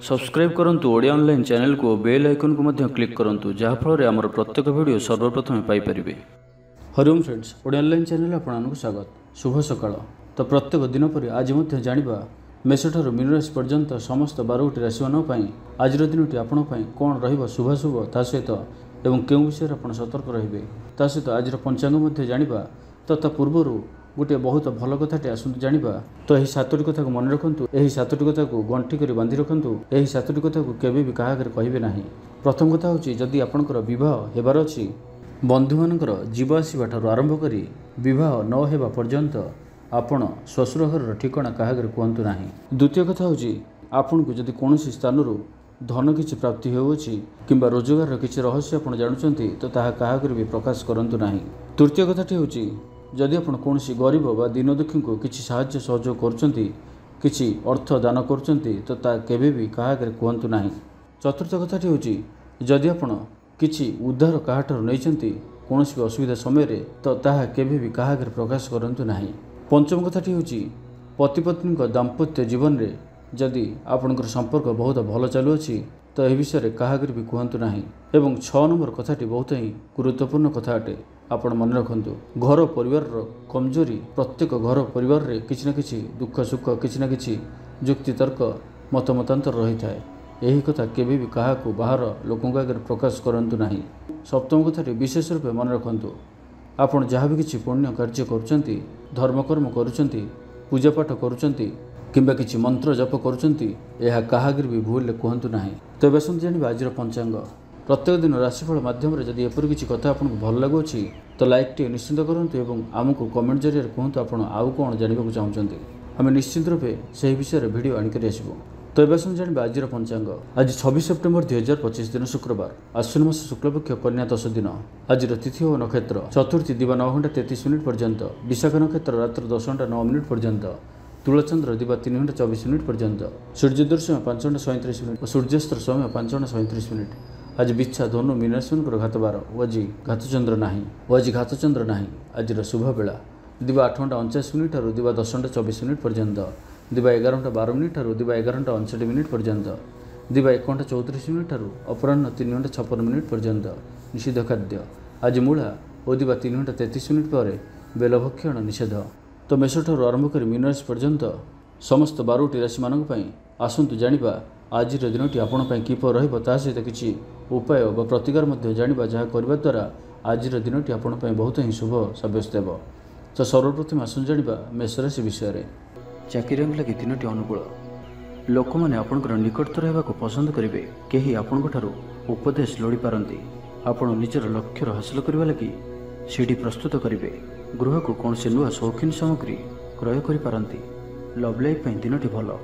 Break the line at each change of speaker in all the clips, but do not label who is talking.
Subscribe करंतु Odia online channel को bell icon को मध्य क्लिक करंतु जहाँ फल आमर प्रत्येक वीडियो सर्वप्रथम Piper. Hariom friends, Odia online channel आपको स्वागत। शुभ सकाळ। तो प्रत्येक दिन पर आज जाना मेष ठार मीन राशि पर्यंत समस्त 12टी राशि मानी आज दिनटी आपण कौन रुभाशुभ ता सहित एवं केउं विषय आप सतर्क रे ता सहित आज पंचांग जाना तथा पूर्वर गोटे बहुत भल कथाटे आसतु जाना। तो यही 7टी कथा को मन रखु, यही 7टी कथा को गंठी कर बांधि रखु, यही 7टी कथा को केवे भी क्या कहे ना। प्रथम कथा हूँ जदि आपंकर बह हेबार अच्छी बंधु मानकर जीव आसवा ठार आरंभ कर बह न हेबा पर्यंत आपण श्वशुर घर ठिकणा क्या कहतु ना। द्वितीय कथा हूँ आपन को जदि कौन स्थान धन किसी प्राप्ति होउछि किंबा रोजगार किसी रहस्य आप जानते तो ताहा क्या भी प्रकाश करंतु ना। तृतीय कथाटी हूँ जदि आप कौन गरीब बा दीन दुखी को किसी साहाय्य सहयोग करछंती किसी अर्थ दान करछंती तो ता केबे भी क्या कहतु ना। चतुर्थ कथाटी हूँ जदि आप किसी उद्धार काहाठार नैचंती कौन भी असुविधा समय तो ताहा केबे भी क्या प्रकाश करंतु ना। पंचम कथाटी हूँ पति पत्नी दाम्पत्य जीवन में जदि आपणकर संपर्क बहुत भल चलुअछि तो यह विषय में क्या भी कहतु ना। एवं 6 नंबर कथाटी बहुत ही गुरुत्वपूर्ण कथा अटे। आपण मन रखु घर परिवार कमजोरी प्रत्येक घर परिवार रे किछि ना किछि दुख सुख किछि ना किछि जुक्ति तर्क मत मतांतर रही थाए। यही कथा केबे भी क्या बाहर लोकों आगे प्रकाश करंतु नाही। सप्तम कथाटी विशेष रूप मन रखु आपण जहाँ भी किछि पुण्य कार्य करुचंती धर्मकर्म करुचंती पूजापाठ करुचंती किंबा किछि मंत्र जप करुचंती यह क्या भी भूल कहतु ना। तो बेसन जाना आज पंचांग प्रत्येक दिन राशिफल माध्यम जदि एपरि किछि कथा आपको भल लगुछि तो लाइक टी निश्चित करंतु एवं आमको कमेंट जरिए कहतु आपण आउ कौन जानवा चाहते आम निश्चित रूपे से विषय भिडियो आनिक आसबू। तो बेसन जाना आज पंचांग आज 26 सेप्टेम्बर 2025 दिन शुक्रवार आश्विन मास शुक्लपक्ष कन्या 10 दिन। आज तिथि और नक्षत्र चतुर्थी दिवा 9 घंटा 33 मिनिट पर्यंत, विशाखा नक्षत्र रात्र 10 घंटा 9 मिनिट पर्यंत, तुलाचंद्र दिवा 3 घंटा 24 मिनिट पर्यंत, सूर्योदय समय 5 घंटा 37 मिनिट और सूर्यास्त समय 5 घंटा 37 मिनिट। आज बिच्छा धनु मीन राशि घात 12 आज घातचंद्र नाही। आज शुभ बेला दिवा 8 घंटा 49 मिनिट और दिवा 10 घंटा 24 मिनिट पर्यंत, दिवा 11 घंटा 12 मिनिट और दिवा 11 घंटा 59 मिनिट पर्यंत, दिवा 1 घंटा 34 मिनिट और अपराह्न 3 घंटा 56 मिनिट पर्यंत। निषिद्ध खाद्य आज मूला और दिवा 3 घंटा 33 मिनिट पर बेलभक्षण निषेध। तो मेष ठार आरंभ कर मीन राशि पर्यंत समस्त 12टी राशि मानक पई आसंतु जानिबा आज दिनटी आपण पई किपर रहइबो ता सहित किछि उपाय व प्रतिकार मध्य जानिबा जहाँ करबा द्वारा आज दिनटी आपण पई बहुत ही शुभ साब्यस्त हेबो। तो सर्वप्रथम आसन जानिबा मेष राशि विषय रे। चाकरी लगी दिनटी अनुकूल लोक मैंने आपणकर निकटतर होगा पसंद करेंगे। कहीं आपण उपदेश लोड़ी पारती आपण निजर लक्ष्य हासिल करने लगी सीढ़ी प्रस्तुत करेंगे। गृह को कौन से नुआ शौकीन सामग्री क्रय करपारती। लव लाइफ दिनटी भल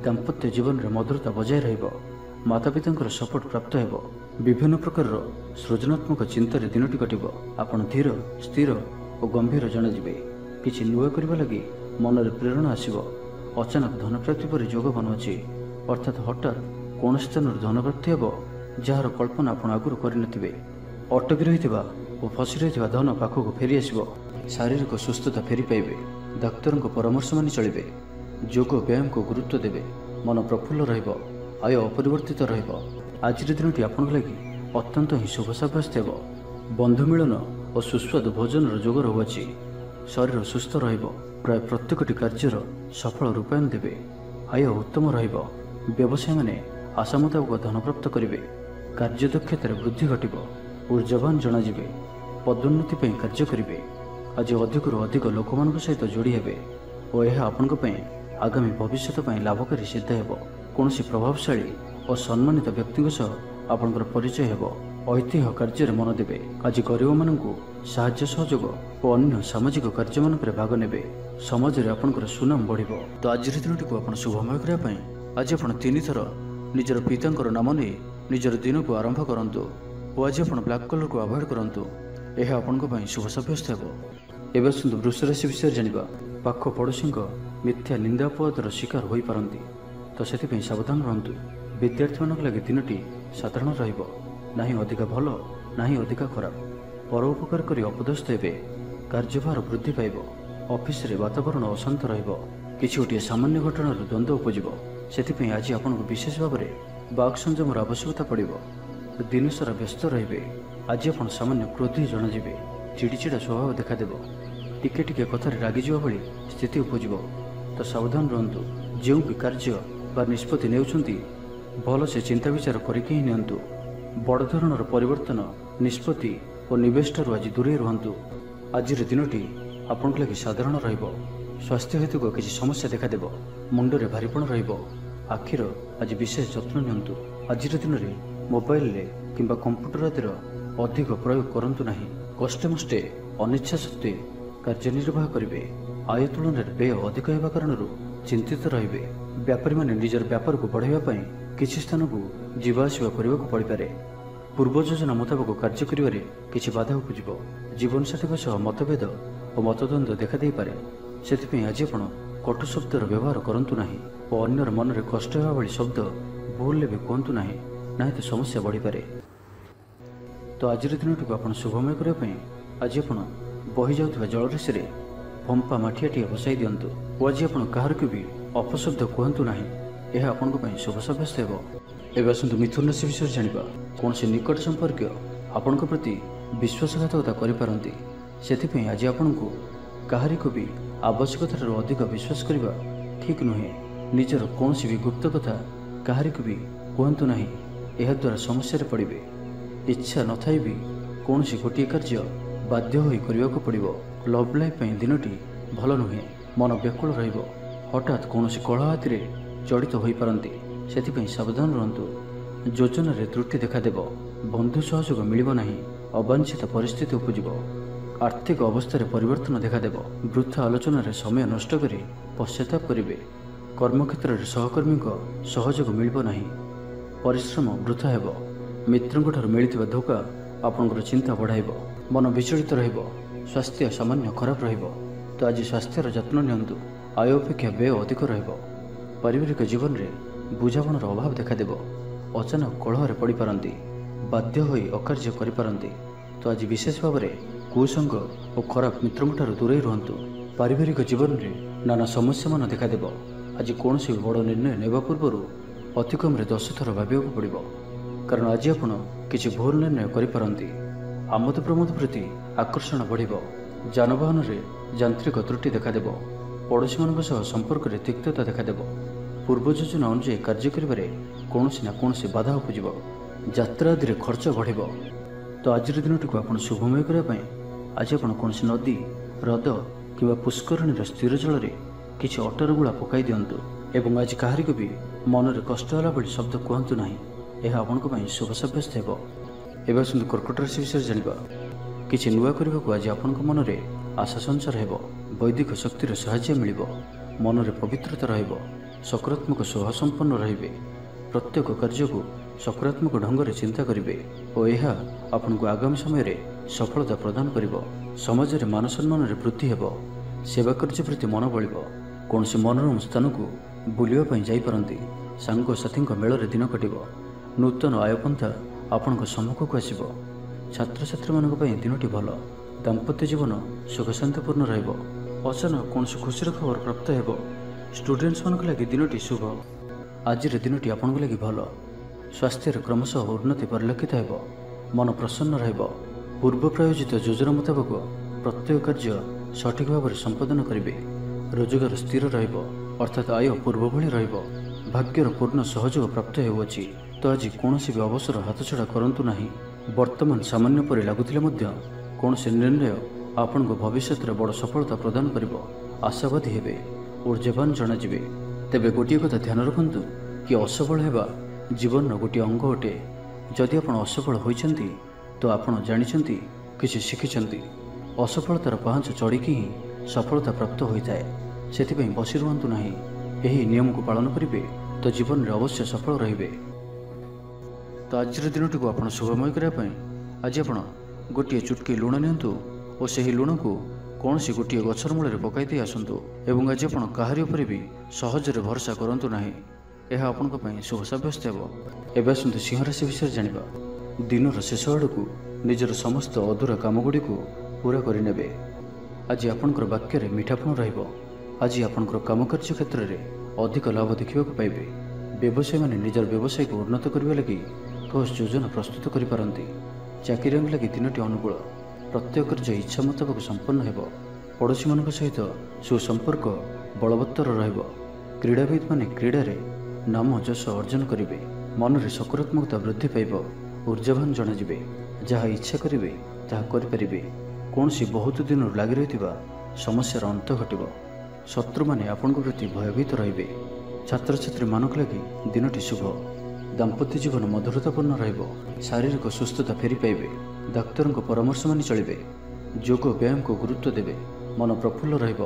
दाम्पत्य जीवन में मधुरता बजाय रहिबो। माता पिता सपोर्ट प्राप्त हेबो। विभिन्न प्रकार सृजनात्मक चिंतार दिनटी कटिबो। आपण धीर स्थिर और गंभीर जनाजिबे। किछि नुआ करबा लगी मन में प्रेरणा आसब। अचानक धन प्राप्ति पर योग बनुची अर्थात हठात कौन स्थान धन प्राप्ति हेब जार कल्पना आप आगुरी करनथिबे। अटकी रही और फसी रही धन पाखक फेरी आसब। शारीरिक सुस्थता फेरी पाइबे। डाक्तर परामर्श मानि चलिबे। योग व्यायाम को गुरुत्व देवे। मन प्रफुल्ल रहिबो। आय अपरिवर्तित रहिबो। आज दिनटी आपन लगी अत्यंत ही शुभ साब्यस्त हेब। बंधु मिलन और सुस्वादु भोजन जोग रहुछि। शरीर सुस्थ रहिबो। प्राय प्रत्येकटी कार्यर सफल रूपायन देवे। आय उत्तम रहिबो। व्यवसाय माने आशा मुताबक धन प्राप्त करेंगे। कार्यदक्षतार वृद्धि घटिबो। ऊर्जावान जनाजिबे। पदोन्नति ପାଇଁ कार्य करेंगे। आज अधिक अधिक लोक सहित जोड़ी हेबे और यह आपण आगामी भविष्य लाभकारी सिद्ध हेब। कौन प्रभावशाली और सम्मानित व्यक्ति सह आपणकर परिचय हेब। ऐतिह्य कार्य मन देवे। आज गरीब मानू साहाय्य सहयोग और अन्य सामाजिक कार्य मानक भाग नेबे। समाज में आपणकर सुनाम बढ़िबो। तो आज दिनटी को आपण शुभमय करने आज आप 3 थर निजर पिता नाम नहीं निजर दिन को आरंभ करंतु और आज आप ब्लैक कलर को अवॉइड करंतु। यह आपण शुभ साब्यस्त हेब। एवं सुंदर वृष राशि विषय जानिबा। पाख पड़ोशी मिथ्या निंदा अपवादर शिकार हो पारती तो से सावधान रहंतु। विद्यार्थी मानक लगे दिनटी साधारण रहिबो। नाही अधिक भल नाही अधिक खराब। परोपकार करी अपदस्थ हेबे। कार्यभार वृद्धि पाइबो। ऑफिस रे वातावरण अशांत रहिबो। କିଛି ଗୋଟିଏ ସାମାନ୍ୟ ଘଟଣାର ଦ୍ୱନ୍ଦ୍ୱ ଉପଜିବ। ସେଥିପାଇଁ ଆଜି ଆପଣଙ୍କୁ ବିଶେଷ ଭାବରେ ବାକ୍ ସଂଯମର ଆବଶ୍ୟକତା ପଡ଼ିବ। ଦିନସାରା ବ୍ୟସ୍ତ ରହିବେ। ଆଜି ଆପଣ ସାମାନ୍ୟ କ୍ରୋଧୀ ଜଣାଯିବେ। ଚିଡ଼ିଚିଡ଼ା ସ୍ୱଭାବ ଦେଖାଦେବ। ଟିକେ ଟିକେ କଥାରେ ରାଗିଯିବା ଭଳି ସ୍ଥିତି ଉପଜିବ। ତ ସାବଧାନ ରୁହନ୍ତୁ। ଯେଉଁ ବି କାର୍ଯ୍ୟ ବା ନିଷ୍ପତ୍ତି ନେଉଛନ୍ତି ଭଲସେ ଚିନ୍ତା ବିଚାର କରିକି ହିଁ ନିଅନ୍ତୁ। ବଡ଼ ଧରଣର ପରିବର୍ତ୍ତନ, ନିଷ୍ପତ୍ତି ଓ ନିବେଶଠାରୁ ଆଜି ଦୂରେଇ ରୁହନ୍ତୁ। ଆଜିର ଦିନଟି ଆପଣଙ୍କ ଲାଗି ସାଧାରଣ ରହିବ। ସ୍ୱାସ୍ଥ୍ୟ ହେତୁକ କିଛି ସମସ୍ୟା ଦେଖାଦେବ। ମୁଣ୍ଡରେ ଭାରିପଣ ରହିବ। ଆଖିର ଆଜି ବିଶେଷ ଯତ୍ନ ନିଅନ୍ତୁ। ଆଜିର ଦିନରେ ମୋବାଇଲରେ କିମ୍ବା କମ୍ପ୍ୟୁଟର ଆଦିର ଅଧିକ ପ୍ରୟୋଗ କରନ୍ତୁ ନାହିଁ। କଷ୍ଟେମଷ୍ଟେ ଅନିଚ୍ଛା ସତ୍ତ୍ୱେ କାର୍ଯ୍ୟନିର୍ବାହ କରିବେ। ଆୟ ତୁଳନାରେ ବ୍ୟୟ ଅଧିକ ହେବା କାରଣରୁ ଚିନ୍ତିତ ରହିବେ। ବ୍ୟାପାରୀମାନେ ନିଜର ବ୍ୟାପାରକୁ ବଢ଼ାଇବା ପାଇଁ କିଛି ସ୍ଥାନକୁ ଯିବା ଆସିବା କରିବାକୁ ପଡ଼ିପାରେ। ପୂର୍ବ ଯୋଜନା ମୁତାବକ କାର୍ଯ୍ୟ କରିବାରେ କିଛି ବାଧା ଉପୁଜିବ। ଜୀବନସାଥୀଙ୍କ ସହ ମତଭେଦ ଓ ମତଦ୍ୱନ୍ଦ୍ୱ ଦେଖାଦେଇପାରେ। ସେଥିପାଇଁ ଆଜି ଆପଣ କଟୁ ଶବ୍ଦର ବ୍ୟବହାର କରନ୍ତୁ ନାହିଁ ଓ ଅନ୍ୟର ମନରେ କଷ୍ଟ ହେବା ଭଳି ଶବ୍ଦ ଭୁଲରେ ବି କୁହନ୍ତୁ ନାହିଁ, ନାହିଁ ତ ସମସ୍ୟା ବଢ଼ିପାରେ। ତ ଆଜିର ଦିନଟିକୁ ଆପଣ ଶୁଭମୟ କରିବା ପାଇଁ ଆଜି ଆପଣ ବହିଯାଉଥିବା ଜଳରାଶିରେ ଫମ୍ପା ମାଠିଆଟିଏ ବସାଇ ଦିଅନ୍ତୁ ଓ ଆଜି ଆପଣ କାହାରିକୁ ବି ଅପଶବ୍ଦ କୁହନ୍ତୁ ନାହିଁ। ଏହା ଆପଣଙ୍କ ପାଇଁ ଶୁଭ ସାବ୍ୟସ୍ତ ହେବ। ଏବେ ଆସନ୍ତୁ ମିଥୁନ ରାଶି ବିଷୟରେ ଜାଣିବା। କୌଣସି ନିକଟ ସମ୍ପର୍କୀୟ ଆପଣଙ୍କ ପ୍ରତି ବିଶ୍ୱାସଘାତକତା କରିପାରନ୍ତି। ସେଥିପାଇଁ ଆଜି ଆପଣଙ୍କୁ କାହାରିକୁ ବି ଆବଶ୍ୟକତାଠାରୁ ଅଧିକ ବିଶ୍ୱାସ କରିବା ଠିକ୍ ନୁହେଁ। ନିଜର କୌଣସି ବି ଗୁପ୍ତ କଥା କାହାରିକୁ ବି କୁହନ୍ତୁ ନାହିଁ। ଏହାଦ୍ୱାରା ସମସ୍ୟାରେ ପଡ଼ିବେ। ଇଚ୍ଛା ନଥାଇ ବି କୌଣସି ଗୋଟିଏ କାର୍ଯ୍ୟ ବାଧ୍ୟ ହୋଇ କରିବାକୁ ପଡ଼ିବ। ଲଭ୍ ଲାଇଫ୍ ପାଇଁ ଦିନଟି ଭଲ ନୁହେଁ। ମନ ବ୍ୟାକୁଳ ରହିବ। ହଠାତ୍ କୌଣସି କଳହ ଆଦିରେ ଜଡ଼ିତ ହୋଇପାରନ୍ତି। ସେଥିପାଇଁ ସାବଧାନ ରୁହନ୍ତୁ। ଯୋଜନାରେ ତ୍ରୁଟି ଦେଖାଦେବ। ବନ୍ଧୁ ସହଯୋଗ ମିଳିବ ନାହିଁ। ଅବାଞ୍ଛିତ ପରିସ୍ଥିତି ଉପୁଜିବ। ଆର୍ଥିକ ଅବସ୍ଥାରେ ପରିବର୍ତ୍ତନ ଦେଖାଦେବ। ବୃଥା ଆଲୋଚନାରେ ସମୟ ନଷ୍ଟ କରି ପଶ୍ଚାତାପ କରିବେ। କର୍ମକ୍ଷେତ୍ରରେ ସହକର୍ମୀଙ୍କ ସହଯୋଗ ମିଳିବ ନାହିଁ। ପରିଶ୍ରମ ବୃଥା ହେବ। ମିତ୍ରଙ୍କଠାରୁ ମିଳିଥିବା ଧୋକା ଆପଣଙ୍କର ଚିନ୍ତା ବଢ଼ାଇବ। ମନ ବିଚଳିତ ରହିବ। ସ୍ୱାସ୍ଥ୍ୟ ସାମାନ୍ୟ ଖରାପ ରହିବ। ତ ଆଜି ସ୍ୱାସ୍ଥ୍ୟର ଯତ୍ନ ନିଅନ୍ତୁ। ଆୟ ଅପେକ୍ଷା ବ୍ୟୟ ଅଧିକ ରହିବ। ପାରିବାରିକ ଜୀବନରେ ବୁଝାମଣାର ଅଭାବ ଦେଖାଦେବ। ଅଚାନକ କଳହରେ ପଡ଼ିପାରନ୍ତି। ବାଧ୍ୟ ହୋଇ ଅକାର୍ଯ୍ୟ କରିପାରନ୍ତି। ତ ଆଜି ବିଶେଷ ଭାବରେ କୁସଙ୍ଗ ଓ ଖରାପ ମିତ୍ରଙ୍କଠାରୁ ଦୂରେଇ ରୁହନ୍ତୁ। ପାରିବାରିକ ଜୀବନରେ ନାନା ସମସ୍ୟାମାନ ଦେଖାଦେବ। ଆଜି କୌଣସି ବଡ଼ ନିର୍ଣ୍ଣୟ ନେବା ପୂର୍ବରୁ ଅତି କମ୍ରେ 10 ଥର ଭାବିବାକୁ ପଡ଼ିବ। କାରଣ ଆଜି ଆପଣ କିଛି ଭୁଲ ନିର୍ଣ୍ଣୟ କରିପାରନ୍ତି। ଆମୋଦ ପ୍ରମୋଦ ପ୍ରତି ଆକର୍ଷଣ ବଢ଼ିବ। ଯାନବାହନରେ ଯାନ୍ତ୍ରିକ ତ୍ରୁଟି ଦେଖାଦେବ। ପଡ଼ୋଶୀମାନଙ୍କ ସହ ସମ୍ପର୍କରେ ତିକ୍ତତା ଦେଖାଦେବ। ପୂର୍ବ ଯୋଜନା ଅନୁଯାୟୀ କାର୍ଯ୍ୟ କରିବାରେ କୌଣସି ନା କୌଣସି ବାଧା ଉପୁଜିବ। ଯାତ୍ରା ଆଦିରେ ଖର୍ଚ୍ଚ ବଢ଼ିବ। ତ ଆଜିର ଦିନଟିକୁ ଆପଣ ଶୁଭମୟ କରିବା ପାଇଁ ଆଜି ଆପଣ କୌଣସି ନଦୀ, ହ୍ରଦ କିମ୍ବା ପୁଷ୍କରିଣୀର ସ୍ଥିର ଜଳରେ କିଛି ଅଟର ଗୁଳା ପକାଇ ଦିଅନ୍ତୁ ଏବଂ ଆଜି କାହାରିକୁ ବି ମନରେ କଷ୍ଟ ହେଲା ଭଳି ଶବ୍ଦ କୁହନ୍ତୁ ନାହିଁ। ଏହା ଆପଣଙ୍କ ପାଇଁ ଶୁଭ ସାବ୍ୟସ୍ତ ହେବ। ଏବେ ଆସନ୍ତୁ କର୍କଟ ରାଶି ବିଷୟରେ ଜାଣିବା। କିଛି ନୂଆ କରିବାକୁ ଆଜି ଆପଣଙ୍କ ମନରେ ଆଶା ସଞ୍ଚାର ହେବ। ବୈଦିକ ଶକ୍ତିର ସାହାଯ୍ୟ ମିଳିବ। ମନରେ ପବିତ୍ରତା ରହିବ। ସକାରାତ୍ମକ ସ୍ୱଭାବ ସମ୍ପନ୍ନ ରହିବେ। ପ୍ରତ୍ୟେକ କାର୍ଯ୍ୟକୁ ସକାରାତ୍ମକ ଢଙ୍ଗରେ ଚିନ୍ତା କରିବେ ଓ ଏହା ଆପଣଙ୍କୁ ଆଗାମୀ ସମୟରେ ସଫଳତା ପ୍ରଦାନ କରିବ। ସମାଜରେ ମାନ ସମ୍ମାନରେ ବୃଦ୍ଧି ହେବ। ସେବା କାର୍ଯ୍ୟ ପ୍ରତି ମନ ବଳିବ। କୌଣସି ମନୋରମ ସ୍ଥାନକୁ ବୁଲିବା ପାଇଁ ଯାଇପାରନ୍ତି। ସାଙ୍ଗସାଥୀଙ୍କ ମେଳରେ ଦିନ କଟିବ। ନୂତନ ଆୟପନ୍ଥା ଆପଣଙ୍କ ସମ୍ମୁଖକୁ ଆସିବ। ଛାତ୍ରଛାତ୍ରୀମାନଙ୍କ ପାଇଁ ଦିନଟି ଭଲ। ଦାମ୍ପତ୍ୟ ଜୀବନ ସୁଖଶାନ୍ତିପୂର୍ଣ୍ଣ ରହିବ। ଅଚାନକ କୌଣସି ଖୁସିର ଖବର ପ୍ରାପ୍ତ ହେବ। ଷ୍ଟୁଡେଣ୍ଟସମାନଙ୍କ ଲାଗି ଦିନଟି ଶୁଭ। ଆଜିର ଦିନଟି ଆପଣଙ୍କ ଲାଗି ଭଲ। ସ୍ୱାସ୍ଥ୍ୟରେ କ୍ରମଶଃ ଉନ୍ନତି ପରିଲକ୍ଷିତ ହେବ। ମନ ପ୍ରସନ୍ନ ରହିବ। ପୂର୍ବ ପ୍ରାୟୋଜିତ ଯୋଜନା ମୁତାବକ ପ୍ରତ୍ୟେକ କାର୍ଯ୍ୟ ସଠିକ୍ ଭାବରେ ସମ୍ପାଦନ କରିବେ। ରୋଜଗାର ସ୍ଥିର ରହିବ, ଅର୍ଥାତ୍ ଆୟ ପୂର୍ବ ଭଳି ରହିବ। ଭାଗ୍ୟର ପୂର୍ଣ୍ଣ ସହଯୋଗ ପ୍ରାପ୍ତ ହେଉଅଛି। ତ ଆଜି କୌଣସି ବି ଅବସର ହାତଛଡ଼ା କରନ୍ତୁ ନାହିଁ। ବର୍ତ୍ତମାନ ସାମାନ୍ୟ ପରି ଲାଗୁଥିଲେ ମଧ୍ୟ କୌଣସି ନିର୍ଣ୍ଣୟ ଆପଣଙ୍କ ଭବିଷ୍ୟତରେ ବଡ଼ ସଫଳତା ପ୍ରଦାନ କରିବ। ଆଶାବାଦୀ ହେବେ, ଊର୍ଜ୍ଜାବାନ ଜଣାଯିବେ। ତେବେ ଗୋଟିଏ କଥା ଧ୍ୟାନ ରଖନ୍ତୁ କି ଅସଫଳ ହେବା ଜୀବନର ଗୋଟିଏ ଅଙ୍ଗ ଅଟେ। ଯଦି ଆପଣ ଅସଫଳ ହୋଇଛନ୍ତି ତ ଆପଣ ଜାଣିଛନ୍ତି, କିଛି ଶିଖିଛନ୍ତି। ଅସଫଳତାର ପାହାଚ ଚଢ଼ିକି ହିଁ ସଫଳତା ପ୍ରାପ୍ତ ହୋଇଥାଏ। ସେଥିପାଇଁ ବସି ରୁହନ୍ତୁ ନାହିଁ। ଏହି ନିୟମକୁ ପାଳନ କରିବେ ତ ଜୀବନରେ ଅବଶ୍ୟ ସଫଳ ରହିବେ। ତ ଆଜିର ଦିନଟିକୁ ଆପଣ ଶୁଭମୟ କରିବା ପାଇଁ ଆଜି ଆପଣ ଗୋଟିଏ ଚୁଟକି ଲୁଣ ନିଅନ୍ତୁ ଓ ସେହି ଲୁଣକୁ କୌଣସି ଗୋଟିଏ ଗଛର ମୂଳରେ ପକାଇ ଦେଇ ଆସନ୍ତୁ ଏବଂ ଆଜି ଆପଣ କାହାରି ଉପରେ ବି ସହଜରେ ଭରସା କରନ୍ତୁ ନାହିଁ। ଏହା ଆପଣଙ୍କ ପାଇଁ ଶୁଭ ସାବ୍ୟସ୍ତ ହେବ। ଏବେ ଆସନ୍ତୁ ସିଂହ ରାଶି ବିଷୟରେ ଜାଣିବା। ଦିନର ଶେଷ ଆଡ଼କୁ ନିଜର ସମସ୍ତ ଅଧୁରା କାମଗୁଡ଼ିକୁ ପୂରା କରିନେବେ। ଆଜି ଆପଣଙ୍କର ବାକ୍ୟରେ ମିଠାପଣ ରହିବ। आज आपंकर कामकार्य क्षेत्र में अधिक लाभ देखा पाइबे। व्यवसायी मैंने निजर व्यवसाय को उन्नत करने लगी ठोस योजना प्रस्तुत करिपारंती। चाकरी लगी दिनटी अनुकूल, प्रत्येक कार्य इच्छा मुताबक संपन्न हो। पड़ोशी मान सहित सुसंपर्क बलवत्तर रहिब। क्रीड़ाविद माने क्रीड़ा रे नाम यश अर्जन करेंगे। मन में सकारात्मकता वृद्धि पाइब। ऊर्जावान जनाजिबे। जहाँ इच्छा करेंगे ताहा करिपारिबे। कौन सी बहुत दिन लगी रही समस्यार अंत घटब। शत्रु माने आपन प्रति भयभीत रहिबे। छात्र छात्री मानक लगी दिनटी शुभ। दाम्पत्य जीवन मधुरतापूर्ण रहिब। शारीरिक सुस्थता फेरी पाइबे। डाक्तर परामर्श मानि चलिबे। योग व्यायाम को गुरुत्व देवे। मन प्रफुल्ल रहिब।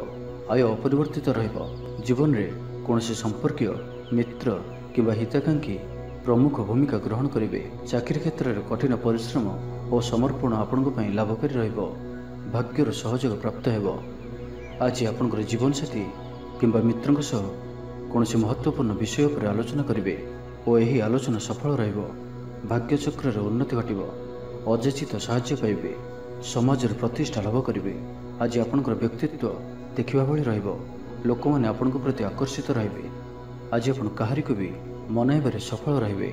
आय अपरिवर्तित रहिब। जीवन में कौन संपर्कीय मित्र किंबा हिताकांक्षी प्रमुख भूमिका ग्रहण करेंगे। चाकरी क्षेत्र में कठिन परिश्रम और समर्पण आपण लाभकारी रहिब। भाग्यर सहयोग प्राप्त हो। आज आपंकर जीवन साथी किंबा मित्रों सह कौन महत्वपूर्ण विषय पर आलोचना करेंगे और यही आलोचना सफल रहिब। भाग्य चक्र उन्नति घटिब। अजाचित साहाय्य पाइबे। समाज प्रतिष्ठा लाभ करेंगे। आज आपंकर व्यक्तित्व देखा भली रहिब। लोक मैंने आपण प्रति आकर्षित रहिबे। आज आपण काहारी को भी मनाइबारे सफल रहिबे।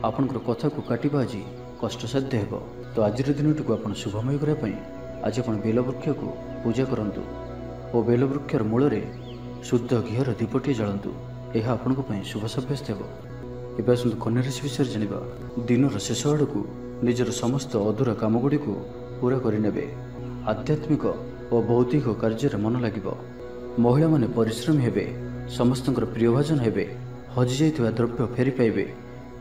आपणकर कथा को काटिबा आज कष्टसाध्य हेब। तो आज दिनटी को आपण शुभमय करने आज आपण बेलवृक्ष को पूजा करंतु और बेलवृक्षर मूल शुद्ध घीर दीपटी जलांतु। यह आपण शुभ सब्यस्त हो। एवं आसतु कन्या राशि विषय जानिबा। दिनर शेष आड़कू निजर समस्त अधूरा कामगुड़ी को पूरा करने। आध्यात्मिक और बौद्धिक कार्य मन लगे। महिला माने परिश्रमी हेबे। समस्त प्रियभाजन हेबे। हजि जाइथिबा द्रव्य फेरी पाइबे।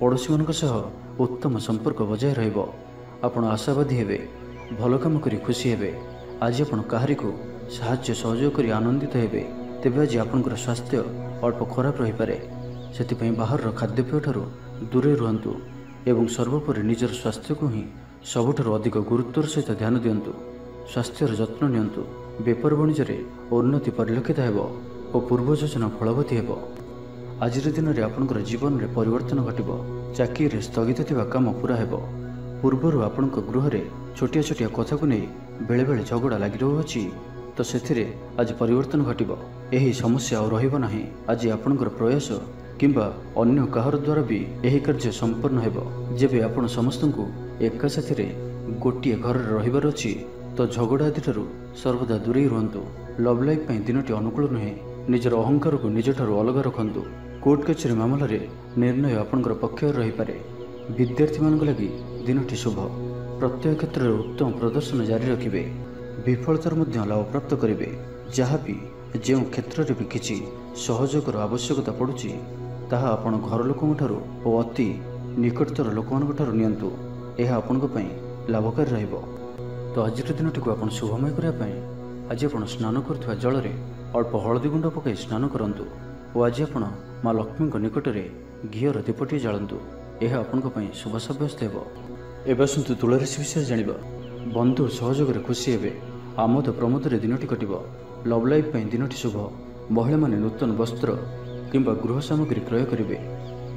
पड़ोशी मान सह उत्तम संपर्क बजाय रहिब। आपण आशावादी हेबे। भल काम करी खुशी हेबे। आज आपण काहारी को साहाय्य सहयोग करी आनंदित हेबे। तेबे आज आपणकर स्वास्थ्य अल्प खराब रही पारे। सेतिपई बाहर खाद्यपेय ठारू दूरे रुहंतु एवं सर्वोपरि निजर स्वास्थ्य को ही सबुठारु अधिक गुरुत्वर सहित ध्यान दियंतु। स्वास्थ्यर जत्न नियंतु। बेपार वाणिज्य उन्नति परिलक्षित हेब और पूर्व योजना फलवती हेब। आज दिन में आपंकर जीवन में परिवर्तन घटिब। चाकरी स्थगित थिबा काम पूरा हेब। पूर्वर आपंक गृह में छोटिया छोटिया कथा को नहीं बेले बेले झगड़ा लगी रही तो से आज परिवर्तन घटिब। यही समस्या और रहिब नाही। आज आपंकर प्रयास किंबा अन्य काहर द्वारा भी यही कार्य संपन्न हेब। जेबे आपण समस्त को एका साथी गोटे घर रहिबार अछि तो झगड़ा आदि ठारू सर्वदा दूरे रुहंतु। लव लाइफ पई दिनटी अनुकूल नुहे। निजर अहंकार को निज ठारू अलग रखंतु। कोर्ट कचेरी मामला रे निर्णय आपणकर पक्ष रही पारे। विद्यार्थी मान लगी दिनटी शुभ। प्रत्येक क्षेत्र में उत्तम प्रदर्शन जारी रखिबे। विफलतार मध्य लाभ प्राप्त करेंगे। जहाँ भी जो क्षेत्र में भी किसी सहयोगर आवश्यकता पड़ुछि ताहा आपण घर लोकों ठारू और अति निकटतर लोक नियंतु। यह आपण लाभकारी रहिब। तो आज दिनटी को आपण शुभमय करने आज आप स्नान करुवा जल में अल्प हलदी गुंड पकाई स्नान करंतु और आज आप माँ लक्ष्मी निकट में घीर दीपटी जलांतु। यह आपण शुभ सब्यस्त हो। एवं आसतु तुला राशि विषय जानिबा। बंधु सहयोग खुशी हेबे। आमोद प्रमोद दिनटी कटिब। लव लाइफ दिनटी शुभ। महिला माने नूतन वस्त्र किंबा गृह सामग्री क्रय करेंगे।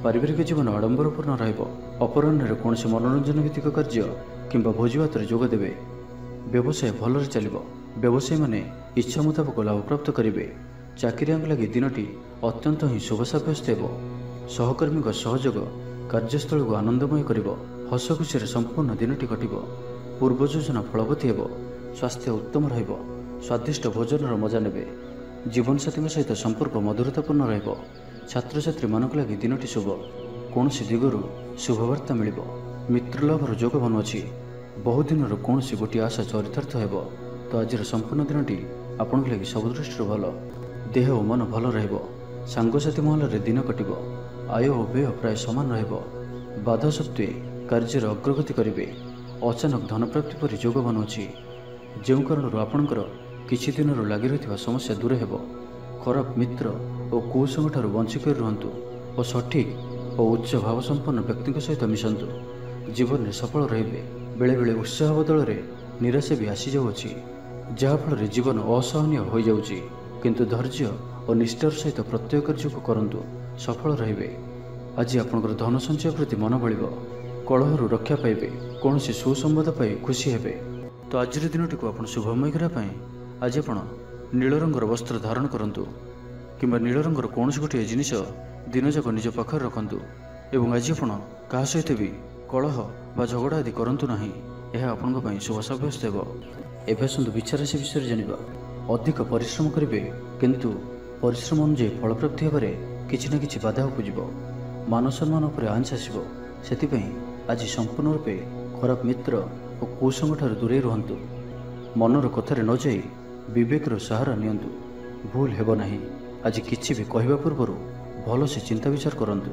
पारिवारिक जीवन आडंबरपूर्ण रहिब। अपराह्न कौन मनोरंजन भित्तिक कार्य किंबा भोजीभात जोग देवे। व्यवसाय भलरे चलिब। व्यवसायी माने इच्छा मुताबक लाभ प्राप्त करेंगे। चाकरिया लगी दिनटी अत्यंत ही शुभ सब्यस्त हो। सहकर्मी सहयोग कार्यस्थल को आनंदमय कर हस खुशी संपूर्ण दिनटी कटिब। पूर्व योजना फलवती हो। स्वास्थ्य उत्तम रहिब। स्वादिष्ट भोजन मजा ने। जीवन साथी सहित संपर्क मधुरतापूर्ण रहिब। छात्र छात्री मानक लगी दिनटी शुभ। कौन दिगरु शुभवार्ता मिल। मित्र लाभर जोग बनुअछि। बहु दिन कौन गोटे आशा चरितार्थ हेब। तो आज संपूर्ण दिनटी आपण लगी सब दृष्टि भल। देह और मन भल रहिब। सांगसाथी महल दिन कटिब। आय और व्यय प्राय समान रहिब। बाधा सत्वे कार्य अग्रगति करेंगे। अचानक धन प्राप्ति पर जोग बनुअछि। जो कारण आपणकर किछि दिन लगी रही समस्या दूर हेब। खराब मित्र और कुसंग ठारू बंचिक रुहंतु और सठिक और उच्च भाव संपन्न व्यक्ति सहित मिशंतु। जीवन में सफल रहिबे। बेले बेले उत्साह बदल में निराशा भी आसी जाउछि। जहाँफल जीवन असहनीय हो जाउछि। किंतु धैर्य और निष्ठार सहित प्रत्येक कार्य को करंतु सफल रहिबे। आज आपणकर धन संचय प्रति मन बलिब। कलहर रक्षा पाइबे। कौन सुसंवाद पाई खुशी हेबे। तो आज दिनटी को आप शुभमय करने आज आप नील रंगर वस्त्र धारण करंतु किंबा नील रंगर कौन गोटे जिनिस दिनजाक निज पाखे रखंतु एवं आज आपण क्या सहित भी कलह बा झगड़ा आदि करंतु नाही। यह आपण शुभ साब्यस्त हेब। एवं आसतु विचाराशि विषय जानिबा। अधिक परिश्रम करेंगे किंतु परिश्रम अनुଯାୟୀ फल प्राप्ति हेबारे किछि ना किछि बाधा उपजिब, मान सम्मान उपर आंच आसिब। सेतिपई आज संपूर्ण रूपे खराब मित्र और कुसंग ठाରୁ दूरे रुहंतु। मनर कथारे न जाई विवेकर सहारा नियंतु। भूल हेब नाही। आज किछि भी कहवा पूर्व भल से चिंता विचार करंतु,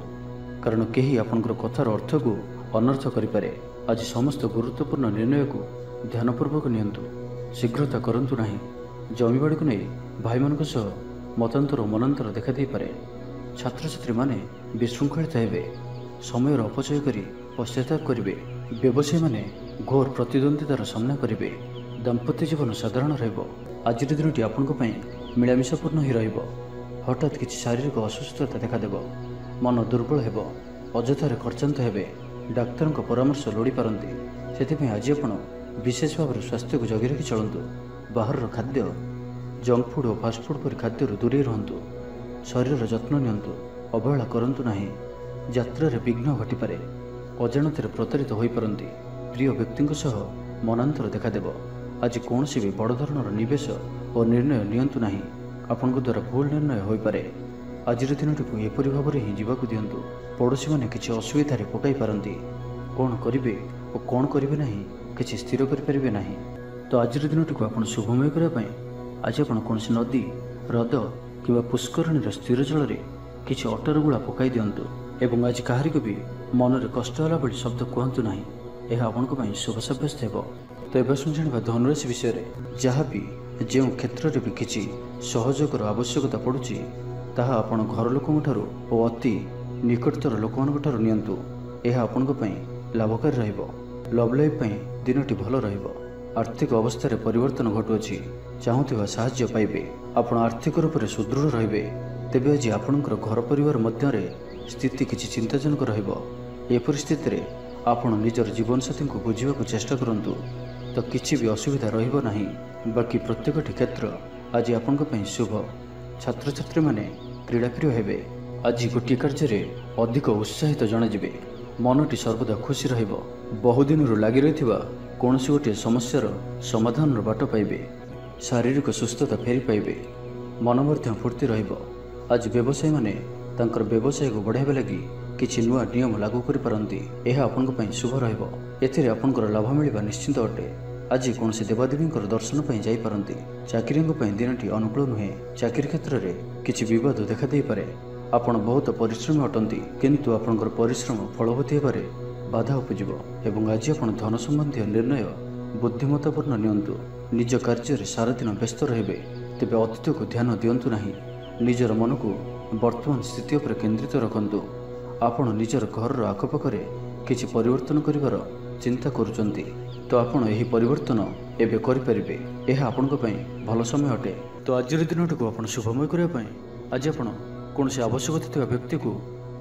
कारण केही आपनकर कथार अर्थ को अनर्थ करिपारे। आज समस्त गुरुत्वपूर्ण निर्णय को ध्यानपूर्वक नियंतु। शीघ्रता करंतु नाही। जमीबाड़ी को नहीं भाई मान मतांतर और मनांतर देखा दे पारे। छात्र छात्री माने विशृंखलित हेबे, समय अपचय करी पश्चाताप करेंगे। व्यवसायी माने घोर प्रतिद्वंदितार सामना करेंगे। दाम्पत्य जीवन साधारण रहिबो। आज दिनटी आपनको पई मिलामिशापूर्ण ही रहिबो। हठात किसी शारीरिक असुस्थता देखादेब, मन दुर्बल हेब, अजथार खर्चांत हेबे, डाक्तर परामर्श लोड़ी पारंती। सेतिपई आज आपण विशेष भाव स्वास्थ्य को जगी रखी चलतु। बाहर खाद्य, जंक फूड और फास्टफुड पर खाद्य दूरे रुहतु। शरीर जत्न नियंतु, अवहेला करंतु नाही। यात्रा रे विघ्न घटिपारे, अजाणत प्रतारित हो पारंती। प्रिय व्यक्ति सह मनांतर देखादेब। आज कौन भी बड़ धरणर निवेश और निर्णय नियंतु नाही। आपण द्वारा भूल निर्णय हो पारे। आज दिनटी को एपरी भाव में ही जीवाक दिंतु। पड़ोशी मैंने किसी असुविधा पकाई पारंती। कौन करेंगे और कौन करेंगे नहीं किसी स्थिर करें ना। तो आज दिनटी को आप शुभमय करने आज आप कौन नदी, ह्रद कि पुष्करणी स्थिर जल में किसी अटर गुला पकाई दिंतु। एवं आज कहारी को भी मनरे कष्ट होला भली शब्द कहतु ना। यह आपण शुभ साब्यस्त हेब। तो एवं जाना धनुराशि विषय जहाँ भी जो क्षेत्र में भी किसी सहयोगर आवश्यकता पड़ुछि ताहा आपण घर लोकों ठारू और अति निकटतर लोकों ठारू नियंतु। यह आपण लाभकारी रहिबो। लव लाइफ दिनटी भल रहिबो। आर्थिक अवस्था रे परिवर्तन घटुअछि। चाहुथिबा साहाय्य पाइबे। आपण आर्थिक रूप से सुदृढ़ रहिबे। तेबे आज आपणकर घर परिवार मध्य स्थिति किछि चिंताजनक रहिबो। ए परिस्थिति रे आपण निजर जीवन साथी को बुझिबाक चेष्टा करंतु, तो किछि भी असुविधा रहिबो नाही। बाकी प्रत्येक क्षेत्र आज आपण शुभ। छात्र छात्री माने क्रीड़ाप्रिय हेबे। आज गोटे कार्य अधिक उत्साहित जणाजिबे। मनटी सर्वदा खुशी रहिबो। बहुदिन लगी रही कौन गोटे समस्यार समाधान बाट पाइबे। शारीरिक सुस्थता फेरी पाइबे। मन मध्य फूर्ति रहिबो। आज व्यवसायी माने तांकर व्यवसाय को बढ़ाइबा लगी किछि नुआ नियम लागू करि पारंती। यह आपन शुभ रहिबो। एथिरे आपनकर लाभ मिलवा निश्चिंत अटे। आज कौन से देवादेवी दर्शन पर जाई पारंती। चाकरी दिनटी अनुकूल नुहे। चाकरी क्षेत्र में किछि विवाद देखा दे पारे। आपण बहुत परिश्रमी अटंती, किंतु आपनकर परिश्रम फलवती हेबारे बाधा उपजिबो। एवं आज आपण धन संबंधी निर्णय बुद्धिमत्तापूर्ण नियंतु। निज कार्य सारा दिन व्यस्त रहिबे। तेबे अतीत को ध्यान दियंतु नाही। निजर मन को वर्तमान स्थिति उपर केंद्रित रखंतु। आपण निजर घर आखपाखरे किछि परिवर्तन करिवार चिंता करुचंती, तो आपण एही परिवर्तन एबे करि परिबे। यह आपण को पई भल समय अटे। तो आज दिनटी को आपण शुभमय करिया पई आज आपण कौन से आवश्यकता थिबा व्यक्ति को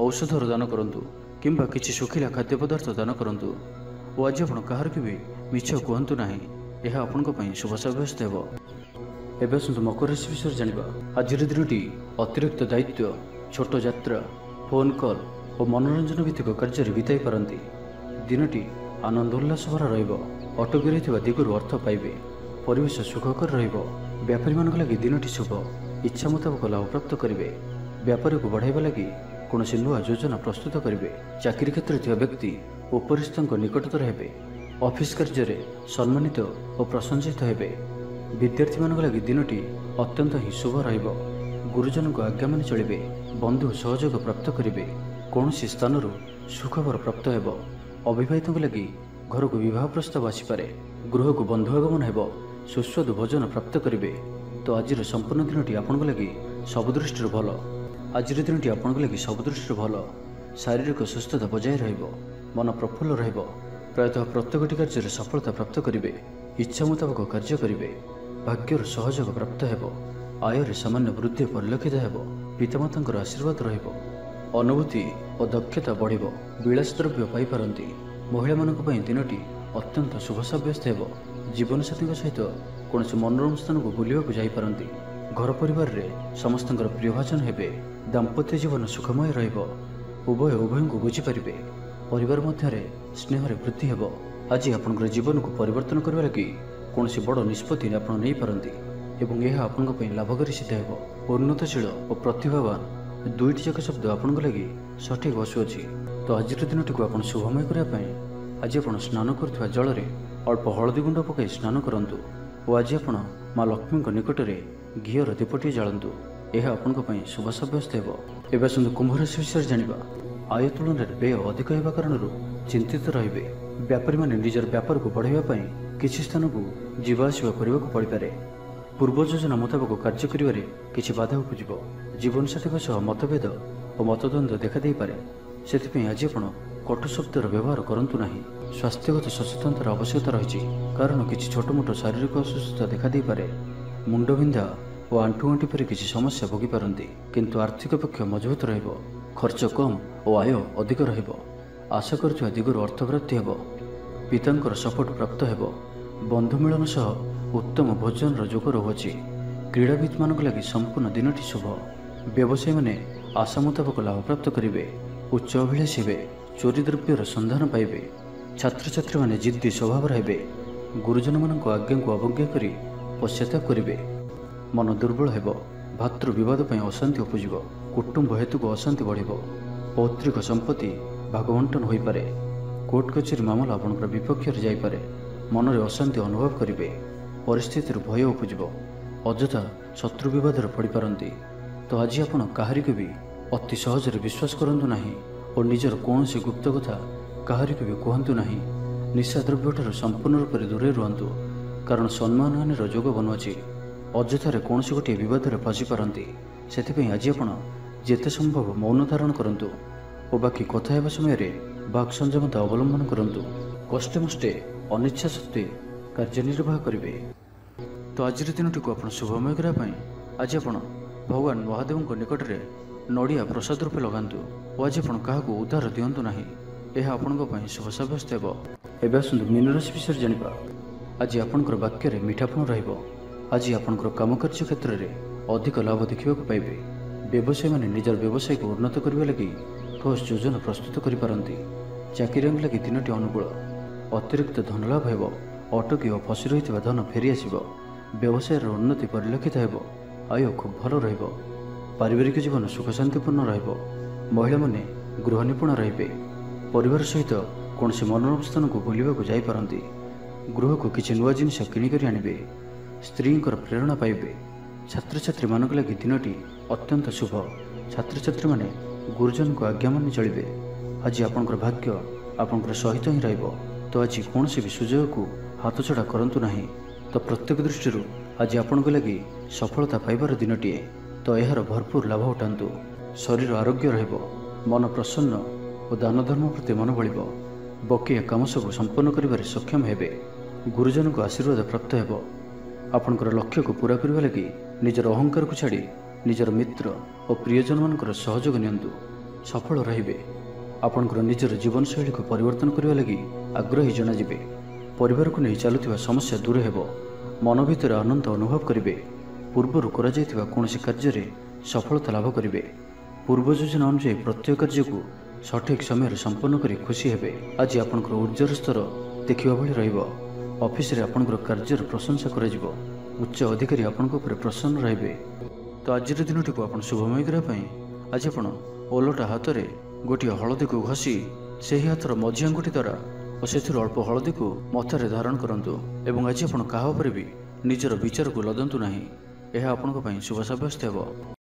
औषधर दान करंतु किंबा किछि सुखिला खाद्य पदार्थ दान करंतु। और आज आपण कहार के भी मिछ कहंतु नाही। यह आपण को पई शुभ साब्यस्त हेबो। एबे आसंतु मकर राशि विषय जानिबा। आज दिनटी अतिरिक्त दायित्व, छोट यात्रा, फोन कॉल और मनोरंजन भित्तिक कार्य बिताई पारंती। दिनटी आनंद उल्लास भरा रहिबो। अटकी रहिथिबा दिगरु अर्थ पाइबे। परिवेश सुखकर रहिबो। व्यापारी मानक लागि दिनटी शुभ। इच्छा मुताबक लाभ प्राप्त करिवे। व्यापार को बढ़ाइबा लगी कौन से नुआ योजना प्रस्तुत करेंगे। चाकरी क्षेत्र में व्यक्ति उपरिस्थ निकटतर हेबे। ऑफिस कार्य सम्मानित और प्रशंसित हेबे। विद्यार्थी मानक लगी दिनटी अत्यंत ही शुभ रहिबो। गुरुजन को आज्ञा मानि चलिबे। बंधु सहयोग प्राप्त करेंगे। कौन सी स्थान सुखबर प्राप्त हेबो। अविवाहित लगी घर को विवाह प्रस्ताव आसीपारे। गृह को बंधु आगमन हेबो। सुस्वादु भोजन प्राप्त करेंगे। तो आज संपूर्ण दिनटी आपण लगी सब दृष्टि भल। आज दिनटी आपण लगी सब दृष्टि भल। शारीरिक सुस्थता बजाय रहिबो। मन प्रफुल्ल रहिबो। प्रायतः प्रत्येक कार्य सफलता प्राप्त करेंगे। इच्छा मुताबक कार्य करेंगे। भाग्यर सहयोग प्राप्त हेबो। आय सामान्य वृद्धि परिलक्षित हेबो। पितामातांकर आशीर्वाद रहिबो। अनुभूति और दक्षता बढ़िबो। विलास द्रव्य पाई पारंती। महिला मानक पई दिनटी अत्यंत शुभ साब्यस्त हेबो। जीवन साथी सहित कौन मनोरम स्थान को बुलिबाकु जाई पारंती। घर परिवार रे समस्तंकर प्रियभाजन हेबे। दाम्पत्य जीवन सुखमय रहिब। उभय उभयଙ୍କୁ बुझिपारे। परिवार मध्य स्नेह वृद्धि हेब। आज आपंकर जीवन को परिवर्तन करने लगी कौन बड़ निष्पत्ति आप नहीं पारती एवं यह आपण लाभकारी सिद्ध हेब। उन्नतशील और प्रतिभावान दुईटी जाक शब्द आपण लगी सठिक बसुअछि। तो आज दिन टी आप शुभमय करने आज आप स्नान कर जल अल्प हलदी गुंड पकई स्नान करूँ और आज आप माँ लक्ष्मी निकट में घीर दीपटी जालतु। यह आपण शुभ सब्यस्त हो। एवं आसतु कुंभ राशि विषय जाना। आय तुलन में व्यय अधिक होगा कारण चिंतित रहिबे। व्यापारी माने निजर व्यापार को बढ़ावा किसी स्थान को जीवाआसिबा करने को पड़े। पूर्व योजना मुताबक कार्य करिवारे किछि बाधा उपजिब। जीवनसाथी सह मतभेद और मतद्वंद देखा दे पारे। सेथिपई आज आपण कटु शब्दर व्यवहार करंतु नाही। स्वास्थ्यगत सचेतनतार आवश्यकता रही कारण किछि छोट मोट शारीरिक असुस्थता देखा दे पारे। मुंडबिंधा और आंठुआंठी पर किछि समस्या भोगी पारंती किंतु आर्थिक पक्ष मजबूत रहिब। खर्च कम और आय अधिक रहिब। आशा करुवा दिगरु अर्थप्राप्ति हेब। पितांकर सपोर्ट प्राप्त हेब। बंधु मिलन सह उत्तम भोजन जोग रहुछि। क्रीड़ाविद मान लगी संपूर्ण दिनटी शुभ। व्यवसायी माने आशा मुताबक लाभ प्राप्त करेंगे। उच्च अभिलाषी हे। चोरी द्रव्यर संधान पाइबे। छात्र छात्री माने जिद्दी स्वभाव हेबे। गुरुजन मान आज्ञा को अवज्ञा करी पश्चाताप करेंगे। मन दुर्बल हेब। भातृ विवाद अशांति उपजिब। कुटुंब हेतु को अशांति बढ़िब। पौत्रिक संपत्ति भागवंटन हो पारे। कोर्ट कचेरी मामला आपंकर विपक्ष जाइपारे। मन में अशांति अनुभव करेंगे। परिस्थिति भय उपजिब। अଯଥା शत्रु विवाद पड़ पारती। तो आज आप कहारी को भी अति सहजरे विश्वास करूँ ना और निजर कौन गुप्त कथा कहारी को भी कहतु ना। निशा द्रव्य संपूर्ण रूप से दूरे रुहतु कारण सम्मान हानि जोग बनुची। अଯଥାରେ कौन गोटे बद फसी पारती। से आज आप जिते संभव मौन धारण करूँ और बाकी कथा हेबा समय बाक संयमता अवलंबन करूँ। कष्टे मष्टे अनिच्छा सत्वे कार्यनिर्वाह करेंगे। तो आज दिन टी आप शुभमय करने आज आप भगवान महादेव निकट में नड़िया प्रसाद रूपे लगातु और आज आप क्या उद्धार दिंतु ना। यह आपण शुभ सब्यस्त हो। एवं आसतु मीन राशि विषय जाना। आज आपंकर वाक्य मीठापण रहिब। आज आपंकर काम कार्य क्षेत्र में अधिक लाभ देखा पाइबे। व्यवसायी माने निजर व्यवसाय को उन्नत करने लगी ठोस योजना प्रस्तुत करिपारंती। चाकरी लगी दिनटी अनुकूल। अतिरिक्त धन लाभ हेब। अटकी और फसी रही धन फेरी आसिब। व्यवसाय उन्नति परिलक्षित हेब। आय खूब भल रहिब। पारिवारिक जीवन सुख शांतिपूर्ण रहिब। महिला माने गृह निपुण रहिबे। परिवार सहित कौन से मनोरम स्थान को बुलवाक जाइपारंती। गृह को किसी नुआ जिनिस किणिक आनिबे। स्त्री प्रेरणा पाइबे। छात्र छात्री मान लगी दिनटी अत्यंत शुभ। छात्र छात्री माने गुरुजन को आज्ञा मानि चलिबे। आज आपंकर भाग्य आपंकर सहित ही रहिब। तो आज कौन भी सुजोग को हाथ छड़ा करंतु नाही। तो प्रत्येक दृष्टि आज आपण लगी सफलता पाइबार दिनटीए। तो यार भरपूर लाभ उठातु। शरीर आरोग्य रहिब। मन प्रसन्न और दान धर्म प्रति मन बलिब। बकिया काम सब संपन्न करिबारे सक्षम हेबे। गुरुजन को आशीर्वाद प्राप्त हेब। आपणकर लक्ष्य को पूरा करने लगी निजर अहंकार को छाड़ी निजर मित्र और प्रियजन मानकर सहयोग नियंतु। सफल रहिबे। आपणकर निजर जीवनशैली को परिवर्तन करने लगी आग्रही जनाजिबे। परिवार को नहीं चलुवा समस्या दूर हेब। मन भितर आनंद अनुभव करेंगे। पूर्वर करा कौन कार्य सफलता लाभ करेंगे। पूर्व योजना अनुसार प्रत्येक कार्य को सठिक समय संपन्न कर खुशी हेबे। आज आपंकर ऊर्जार स्तर देखा भली रहिब। ऑफिस रे आपंकर कार्यर प्रशंसा करा जिवो। उच्च अधिकारी आपंक ऊपर प्रसन्न रहिबे। तो आज दिन टी आप शुभमय करने आज आप ओलटा हाथ में गोटे हलदी को घसी से ही हाथर मझी आंगुठी द्वारा और से अल्प हलदी को मथारे धारण करूँ एवं आज आप क्या भी निजर विचार को लदंतु ना। यह आपण शुभ सब्यस्त हो।